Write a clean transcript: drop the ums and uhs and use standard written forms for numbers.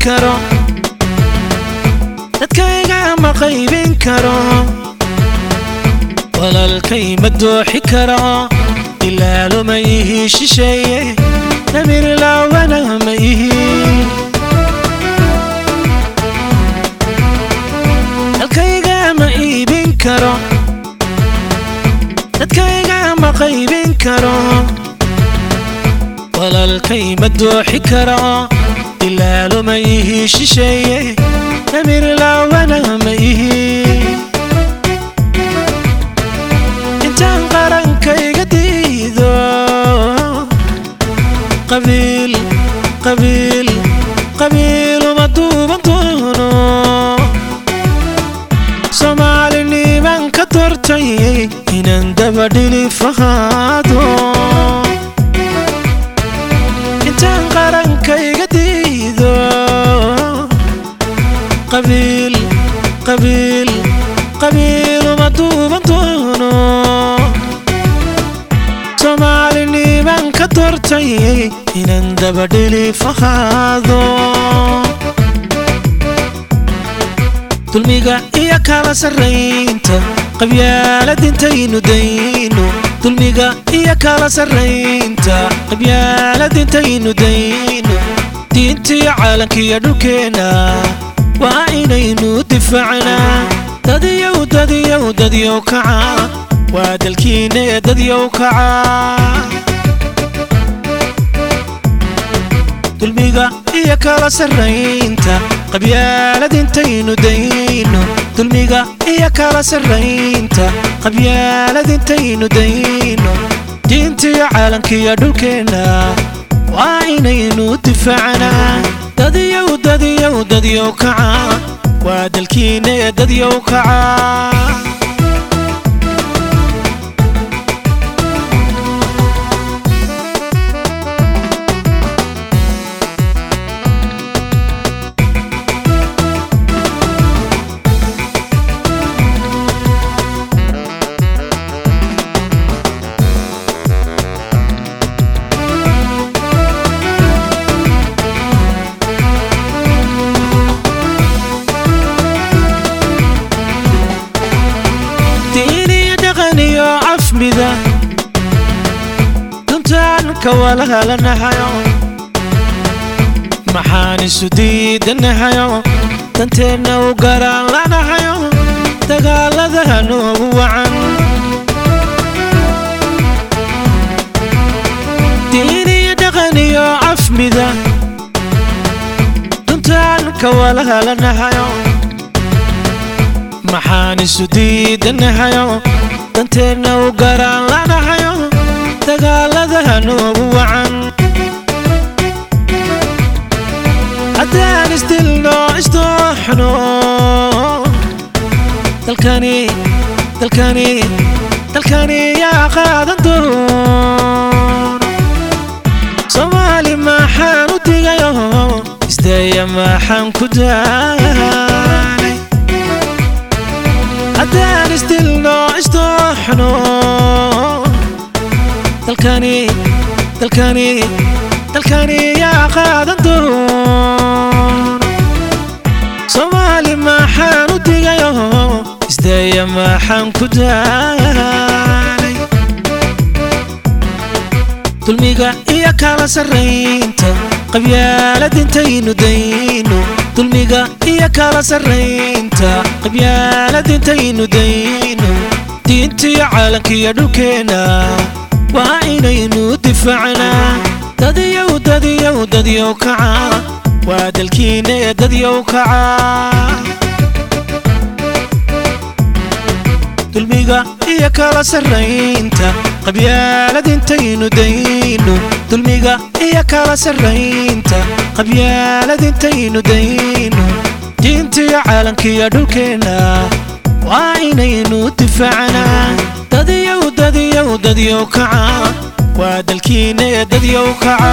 karo dadkayga ma qaybin karo walaalkay ma dooxi karo ilaalo ma ihi shisheeye namir laawana ma ihi dalkayga ma iibin karo dadkayga ma qaybin karo walaalkay ma dooxi karo ilaalo ma ihi shisheeye namir laawana ma ihi intaan qarankayga diido qabiil qabiil qabiil uma duuban doono soomaaliniman ka doortay inaan dabadhilif ahaado intaan qarankayga diido qabiil qabiil qabiil uma duuban doono soomaaliniman ka doortay inaan dabadhilif ahaado dulmiga iyo kala sarraynta qabyaalad intaynu dayno dulmiga iyo kala sarraynta qabyaalad intaynu dayno diintiyo caalankiyo dhulkeena waa inaynu difaacnaa dadyow kaca waa dalkiina ee dadyow kaca dulmiga iyo kala sarraynta qabyaalad intaynu dayno dulmiga iyo kala sarraynta qabyaalad intaynu dayno diintiyo caalankiyo dhulkeena waa inaynu difaacnaa dadyow kaca waa dalkiina ee dadyow kaca duntaan ka walaalanahayo maxaan isu diidanahayo danteenna u garaan lanahayo dagaalada noogu wacan diin iyo dhaqan iyo afmida duntaan ka walaalanahayo maxaan isu diidanahayo danteenna u garaan lanahayo dagaalada noogu wacan haddaan isdilno isdooxno dalkani yaa qaadan doon soomaali maxaan u digayo isdaya maxaan ku daalay haddaan isdilno isdooxno dalkani yaa qaadan doon soomaali maxaan u digayo isdaya maxaan ku daalay dulmiga iyo kala sarraynta qabyaalad intaynu dayno dulmiga iyo kala sarraynta qabyaalad intaynu dayno diintiyo caalankiyo dhulkeena waa inaynu difaacnaa dadyow kaca waa dalkiina ee dadyow kaca dulmiga iyo kala sarraynta qabyaalad intaynu dayno dulmiga iyo kala sarraynta qabyaalad intaynu dayno diintiyo caalankiyo dhulkeena waa inaynu difaacnaa dadyow kaca waa dalkiina ee dadyow kaca